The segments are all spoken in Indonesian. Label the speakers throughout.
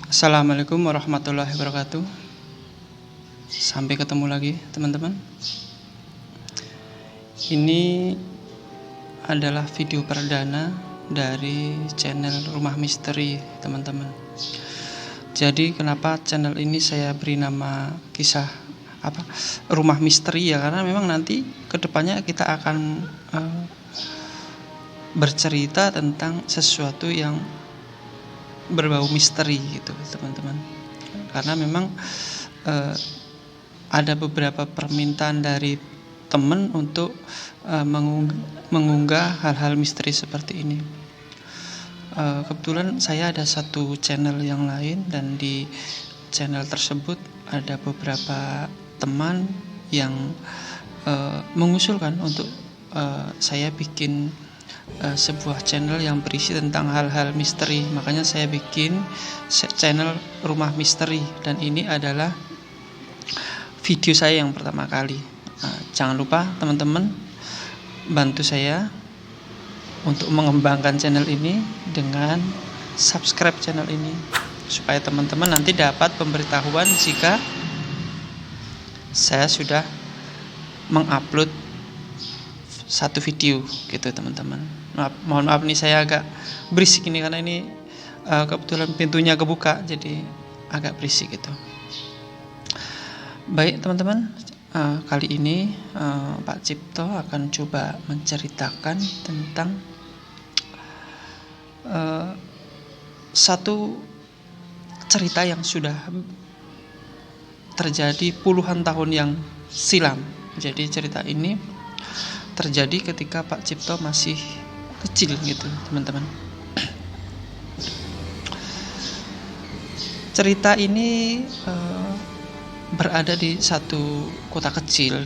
Speaker 1: Assalamualaikum warahmatullahi wabarakatuh. Sampai ketemu lagi teman-teman. Ini adalah video perdana dari channel Rumah Misteri teman-teman. Jadi kenapa channel ini saya beri nama Rumah Misteri ya, karena memang nanti kedepannya kita akan bercerita tentang sesuatu yang berbau misteri gitu teman-teman, karena memang ada beberapa permintaan dari teman untuk mengunggah hal-hal misteri seperti ini. Kebetulan saya ada satu channel yang lain, dan di channel tersebut ada beberapa teman yang mengusulkan untuk saya bikin sebuah channel yang berisi tentang hal-hal misteri. Makanya saya bikin channel Rumah Misteri, dan ini adalah video saya yang pertama kali. Jangan lupa teman-teman bantu saya untuk mengembangkan channel ini dengan subscribe channel ini, supaya teman-teman nanti dapat pemberitahuan jika saya sudah mengupload satu video gitu teman-teman. Mohon maaf nih, saya agak berisik ini karena ini kebetulan pintunya kebuka, jadi agak berisik gitu. Baik teman-teman, kali ini Pak Cipto akan coba menceritakan tentang satu cerita yang sudah terjadi puluhan tahun yang silam. Jadi cerita ini terjadi ketika Pak Cipto masih kecil gitu teman-teman. Cerita ini berada di satu kota kecil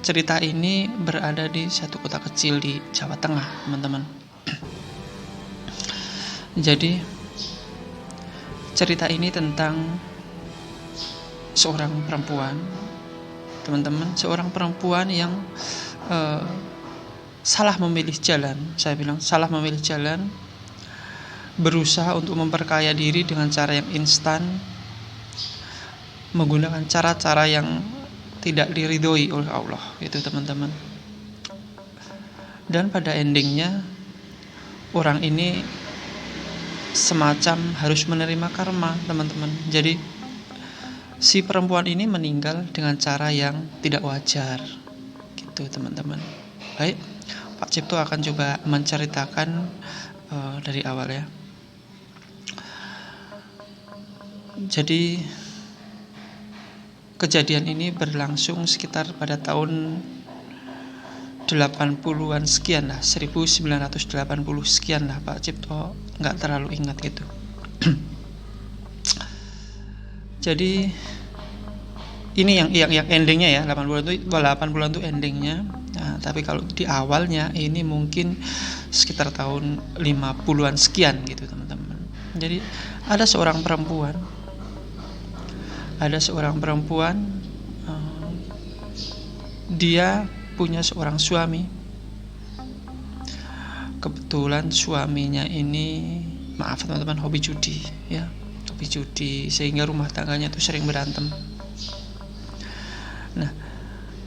Speaker 1: cerita ini berada di satu kota kecil di Jawa Tengah teman-teman. Jadi cerita ini tentang seorang perempuan teman-teman, seorang perempuan yang salah memilih jalan. Saya bilang salah memilih jalan, berusaha untuk memperkaya diri dengan cara yang instan, menggunakan cara-cara yang tidak diridhoi oleh Allah itu teman-teman. Dan pada endingnya orang ini semacam harus menerima karma teman-teman. Jadi si perempuan ini meninggal dengan cara yang tidak wajar gitu teman-teman. Baik, Pak Cipto akan coba menceritakan dari awal ya. Jadi kejadian ini berlangsung sekitar pada tahun 80-an sekian lah, 1980 sekian lah, Pak Cipto nggak terlalu ingat gitu. Jadi ini yang endingnya ya, 80-an itu endingnya. Nah, tapi kalau di awalnya ini mungkin sekitar tahun 50-an sekian gitu teman-teman. Jadi ada seorang perempuan dia punya seorang suami. Kebetulan suaminya ini, maaf teman-teman, hobi judi ya, sehingga rumah tangganya itu sering berantem. Nah,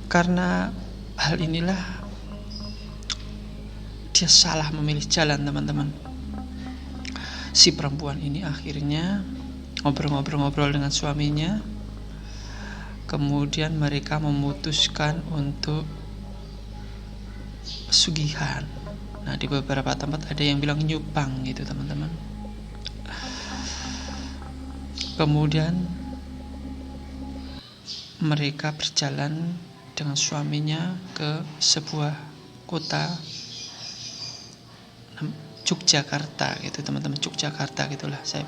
Speaker 1: karena hal inilah dia salah memilih jalan teman-teman. Si perempuan ini akhirnya ngobrol-ngobrol dengan suaminya, kemudian mereka memutuskan untuk pesugihan. Nah, di beberapa tempat ada yang bilang nyupang gitu teman-teman. Kemudian mereka berjalan dengan suaminya ke sebuah kota Yogyakarta gitu teman-teman. Yogyakarta gitulah saya.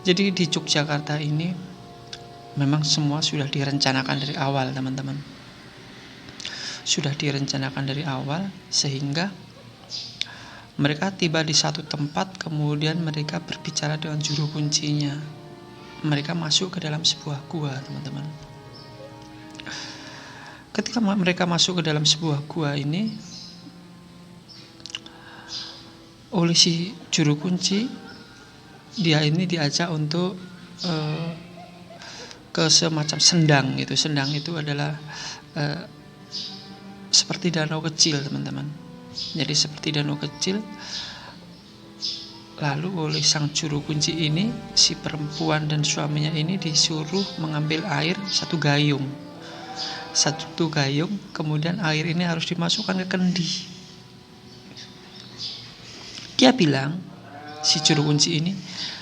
Speaker 1: Jadi di Yogyakarta ini memang semua sudah direncanakan dari awal teman-teman. Sudah direncanakan dari awal sehingga mereka tiba di satu tempat, kemudian mereka berbicara dengan juru kuncinya. Mereka masuk ke dalam sebuah gua teman-teman. Ketika mereka masuk ke dalam sebuah gua ini, oleh si juru kunci dia ini diajak untuk ke semacam sendang gitu. Sendang itu adalah seperti danau kecil, teman-teman. Jadi seperti danau kecil. Lalu oleh sang juru kunci ini, si perempuan dan suaminya ini disuruh mengambil air satu gayung, kemudian air ini harus dimasukkan ke kendi. Dia bilang, si juru kunci ini,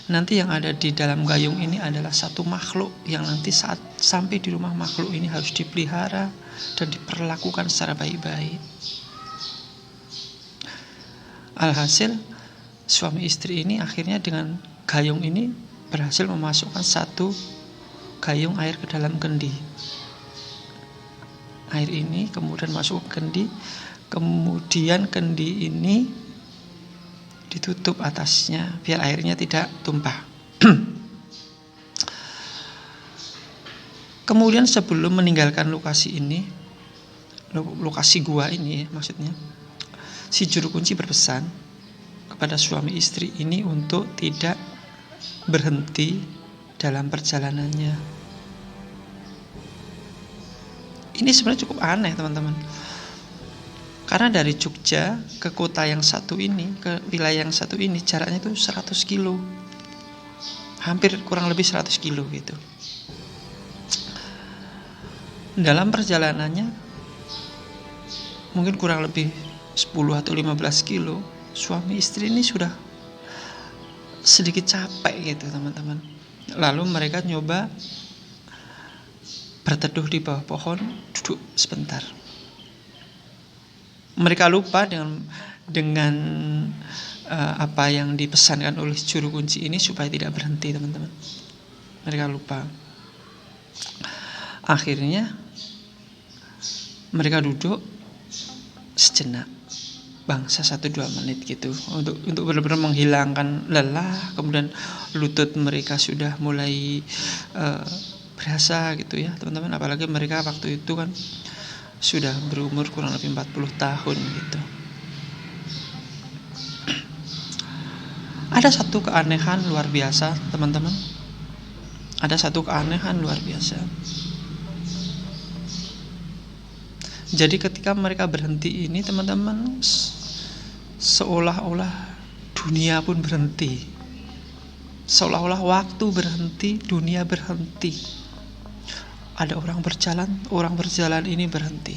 Speaker 1: nanti yang ada di dalam gayung ini adalah satu makhluk yang nanti saat sampai di rumah makhluk ini harus dipelihara dan diperlakukan secara baik-baik. Alhasil suami istri ini akhirnya dengan gayung ini berhasil memasukkan satu gayung air ke dalam kendi. Air ini kemudian masuk ke kendi, kemudian kendi ini ditutup atasnya biar airnya tidak tumpah. Kemudian sebelum meninggalkan lokasi gua ini maksudnya, si juru kunci berpesan kepada suami istri ini untuk tidak berhenti dalam perjalanannya. Ini sebenarnya cukup aneh, teman-teman. Karena dari Jogja ke kota yang satu ini, ke wilayah yang satu ini, jaraknya itu 100 kilo. Hampir kurang lebih 100 kilo gitu. Dalam perjalanannya mungkin kurang lebih 10 atau 15 kilo, suami istri ini sudah sedikit capek gitu, teman-teman. Lalu mereka nyoba berteduh di bawah pohon, duduk sebentar. Mereka lupa dengan apa yang dipesankan oleh juru kunci ini supaya tidak berhenti, teman-teman. Mereka lupa. Akhirnya mereka duduk sejenak, bangsa 1-2 menit gitu, untuk benar-benar menghilangkan lelah. Kemudian lutut mereka sudah mulai berasa gitu ya, teman-teman. Apalagi mereka waktu itu kan sudah berumur kurang lebih 40 tahun gitu. Ada satu keanehan luar biasa, teman-teman. Ada satu keanehan luar biasa. Jadi ketika mereka berhenti ini, teman-teman, seolah-olah dunia pun berhenti. Seolah-olah waktu berhenti, dunia berhenti. Ada orang berjalan ini berhenti.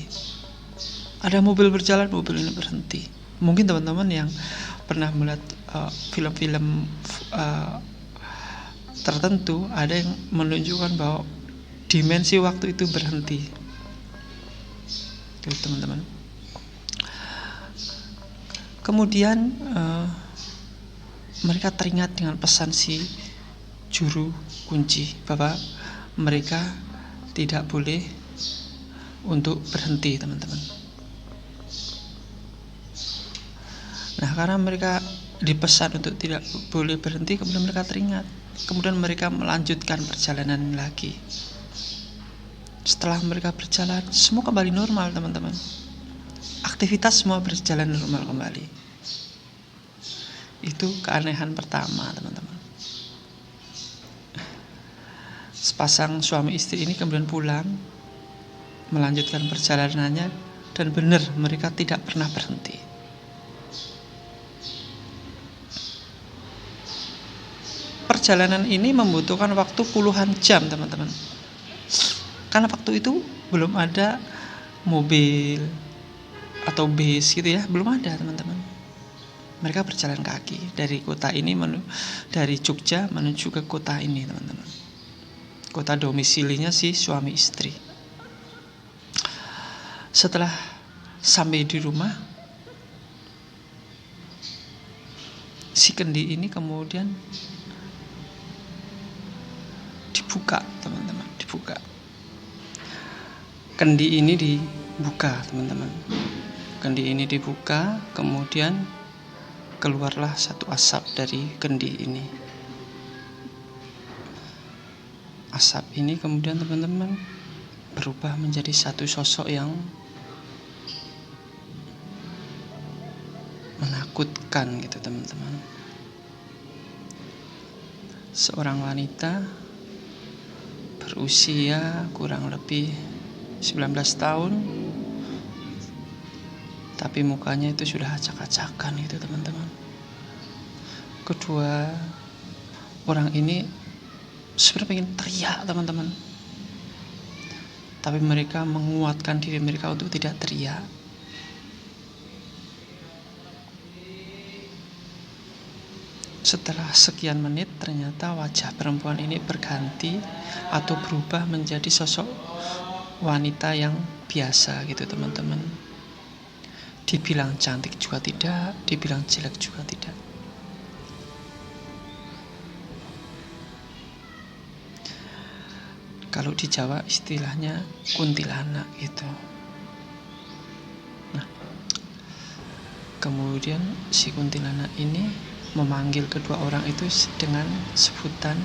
Speaker 1: Ada mobil berjalan, mobil ini berhenti. Mungkin teman-teman yang pernah melihat film-film tertentu, ada yang menunjukkan bahwa dimensi waktu itu berhenti. Tuh, teman-teman. Kemudian mereka teringat dengan pesan si juru kunci bahwa mereka tidak boleh untuk berhenti, teman-teman. Nah, karena mereka dipesan untuk tidak boleh berhenti, kemudian mereka teringat. Kemudian mereka melanjutkan perjalanan lagi. Setelah mereka berjalan, semua kembali normal, teman-teman. Aktivitas semua berjalan normal kembali. Itu keanehan pertama, teman-teman. Sepasang suami istri ini kemudian pulang, melanjutkan perjalanannya, dan benar mereka tidak pernah berhenti. Perjalanan ini membutuhkan waktu puluhan jam, teman-teman. Karena waktu itu belum ada mobil atau bis gitu ya, belum ada, teman-teman. Mereka berjalan kaki dari kota ini dari Jogja menuju ke kota ini, teman-teman. Kota domisilinya si suami istri. Setelah sampai di rumah, si kendi ini kemudian dibuka, teman-teman, dibuka. Kendi ini dibuka, teman-teman. Kendi ini dibuka, kemudian keluarlah satu asap dari kendi ini. Asap ini kemudian, teman-teman, berubah menjadi satu sosok yang menakutkan gitu, teman-teman. seorang wanita berusia kurang lebih 19 tahun, tapi mukanya itu sudah acak-acakan gitu teman-teman. Kedua orang ini sebenarnya pengen teriak teman-teman, tapi mereka menguatkan diri mereka untuk tidak teriak. Setelah sekian menit, ternyata wajah perempuan ini berganti atau berubah menjadi sosok wanita yang biasa gitu teman-teman. Dibilang cantik juga tidak, dibilang jelek juga tidak. Kalau di Jawa istilahnya kuntilanak gitu. Nah, kemudian si kuntilanak ini memanggil kedua orang itu dengan sebutan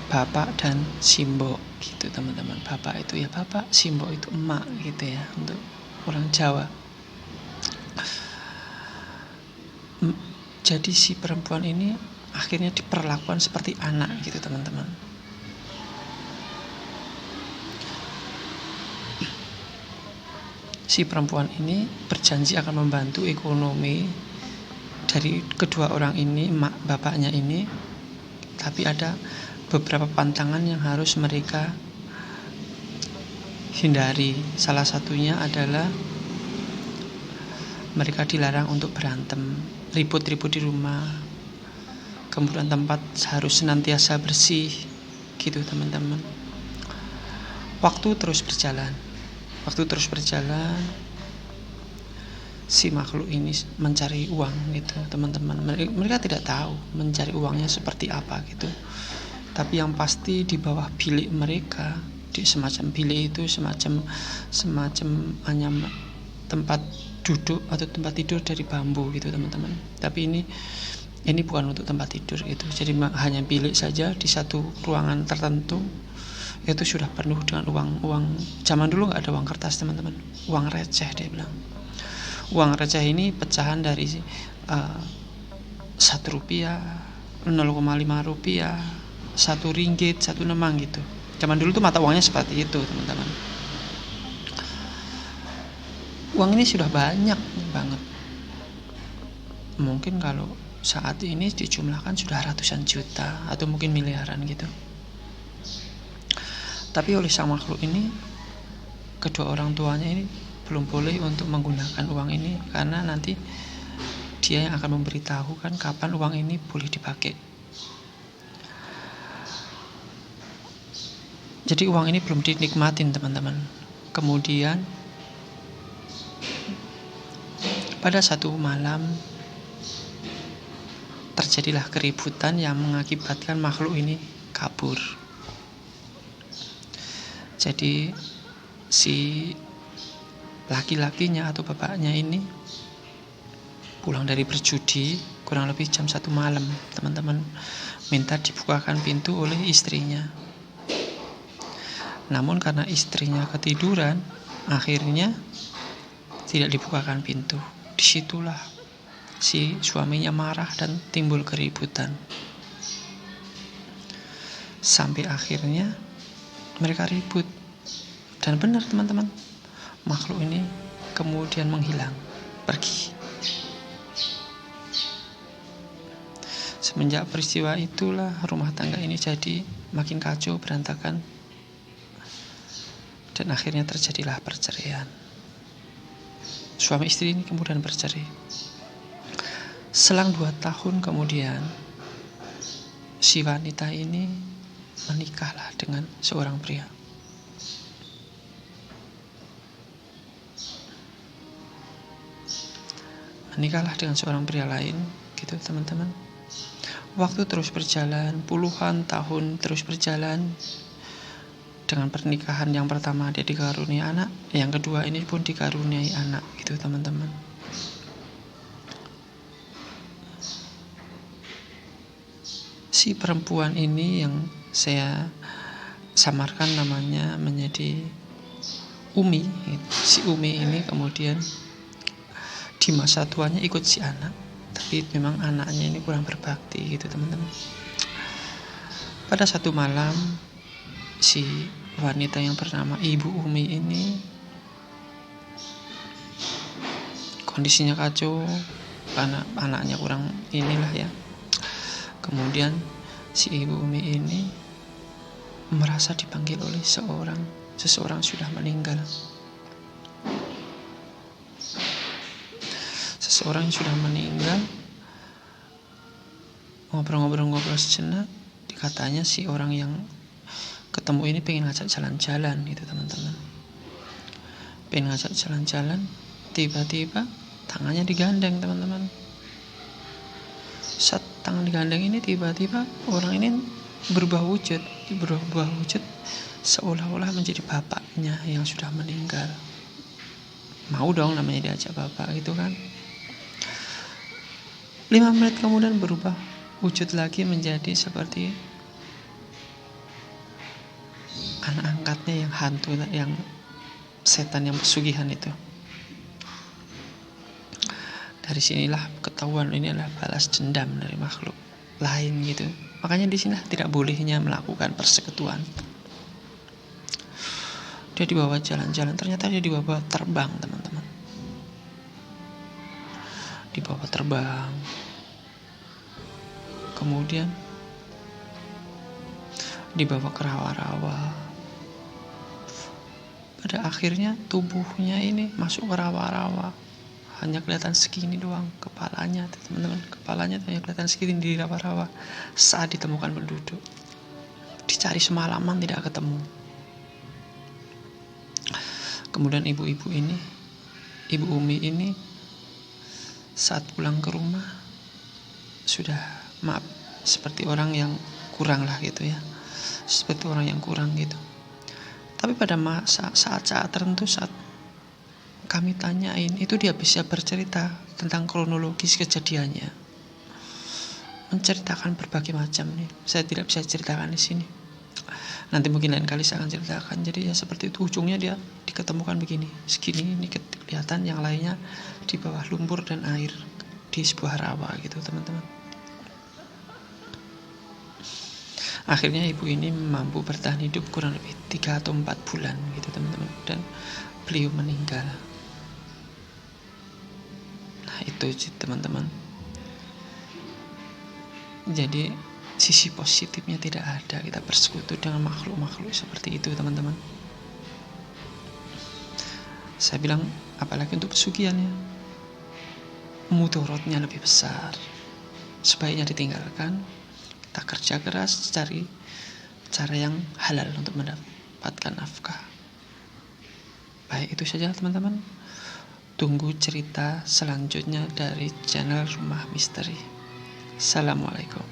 Speaker 1: bapak dan simbo gitu teman-teman. Bapak itu ya bapak, simbo itu emak gitu ya untuk orang Jawa. Jadi si perempuan ini akhirnya diperlakukan seperti anak gitu teman-teman. Si perempuan ini berjanji akan membantu ekonomi dari kedua orang ini, emak bapaknya ini, tapi ada beberapa pantangan yang harus mereka hindari. Salah satunya adalah mereka dilarang untuk berantem, ribut-ribut di rumah. Kemudian tempat harus senantiasa bersih gitu teman-teman. Waktu terus berjalan, si makhluk ini mencari uang gitu teman-teman. Mereka tidak tahu mencari uangnya seperti apa gitu, tapi yang pasti di bawah bilik mereka, di semacam bilik itu semacam hanya tempat duduk atau tempat tidur dari bambu gitu teman-teman. Tapi ini bukan untuk tempat tidur gitu, jadi hanya bilik saja di satu ruangan tertentu. Itu sudah penuh dengan uang. Zaman dulu nggak ada uang kertas teman-teman, uang receh dia bilang. Uang receh ini pecahan dari 1 rupiah, 0,5 rupiah, 1 ringgit, 1 nemang gitu. Zaman dulu tuh mata uangnya seperti itu teman-teman. Uang ini sudah banyak banget. Mungkin kalau saat ini dijumlahkan sudah ratusan juta atau mungkin miliaran gitu. Tapi oleh sang makhluk ini, kedua orang tuanya ini belum boleh untuk menggunakan uang ini, karena nanti dia yang akan memberitahukan kapan uang ini boleh dipakai. Jadi uang ini belum dinikmatin teman-teman. Kemudian pada satu malam terjadilah keributan yang mengakibatkan makhluk ini kabur. Jadi si laki-lakinya atau bapaknya ini pulang dari berjudi kurang lebih jam 1 malam teman-teman, minta dibukakan pintu oleh istrinya. Namun karena istrinya ketiduran, akhirnya tidak dibukakan pintu. Disitulah si suaminya marah dan timbul keributan. Sampai akhirnya mereka ribut. Dan benar teman-teman, makhluk ini kemudian menghilang, pergi. Semenjak peristiwa itulah rumah tangga ini jadi makin kacau, berantakan. Dan akhirnya terjadilah perceraian. Suami istri ini kemudian bercerai. Selang 2 tahun kemudian, si wanita ini menikahlah dengan seorang pria. Menikahlah dengan seorang pria lain, gitu teman-teman. Waktu terus berjalan, puluhan tahun terus berjalan. Dengan pernikahan yang pertama dia dikaruniai anak, yang kedua ini pun dikaruniai anak, gitu teman-teman. Si perempuan ini yang saya samarkan namanya menjadi Umi. Si Umi ini kemudian di masa tuanya ikut si anak tapi memang anaknya ini kurang berbakti gitu teman-teman. Pada satu malam, si wanita yang bernama Ibu Umi ini kondisinya kacau karena anaknya kurang inilah ya. Kemudian si Ibu Umi ini merasa dipanggil oleh seseorang sudah meninggal. Seseorang yang sudah meninggal. Ngobrol-ngobrol sejenak, katanya si orang yang ketemu ini pengen ngajak jalan-jalan gitu teman-teman. Pengen ngajak jalan-jalan, tiba-tiba tangannya digandeng teman-teman. Saat tangan digandeng ini, tiba-tiba orang ini berubah wujud seolah-olah menjadi bapaknya yang sudah meninggal. Mau dong namanya diajak bapak gitu kan. 5 menit kemudian berubah wujud lagi menjadi seperti anak angkatnya yang hantu, yang setan yang pesugihan itu. Dari sinilah ketahuan ini adalah balas dendam dari makhluk lain gitu. Makanya di sini tidak bolehnya melakukan persekutuan. Dia dibawa jalan-jalan, ternyata dia dibawa terbang teman-teman. Dibawa terbang. Kemudian dibawa ke rawa-rawa. Pada akhirnya tubuhnya ini masuk ke rawa-rawa. Hanya kelihatan segini doang kepalanya teman-teman. Kepalanya hanya kelihatan segini di rawa-rawa saat ditemukan penduduk. Dicari semalaman tidak ketemu. Kemudian Ibu Umi ini saat pulang ke rumah sudah seperti orang yang kurang lah gitu ya. Seperti orang yang kurang gitu. Tapi pada saat-saat tertentu, saat kami tanyain, itu dia bisa bercerita tentang kronologis kejadiannya. Menceritakan berbagai macam nih. Saya tidak bisa ceritakan di sini. Nanti mungkin lain kali saya akan ceritakan. Jadi ya seperti itu, ujungnya dia diketemukan begini. Segini ini kelihatan, yang lainnya di bawah lumpur dan air di sebuah rawa gitu teman-teman. Akhirnya ibu ini mampu bertahan hidup kurang lebih 3 atau 4 bulan gitu teman-teman. Dan beliau meninggal. Nah itu teman-teman. Jadi sisi positifnya tidak ada. Kita bersekutu dengan makhluk-makhluk seperti itu teman-teman. Saya bilang apalagi untuk pesugihannya, mudorotnya lebih besar. Sebaiknya ditinggalkan. Kita kerja keras, cari cara yang halal untuk mendapatkan nafkah. Baik, itu saja teman-teman. Tunggu cerita selanjutnya dari channel Rumah Misteri. Assalamualaikum.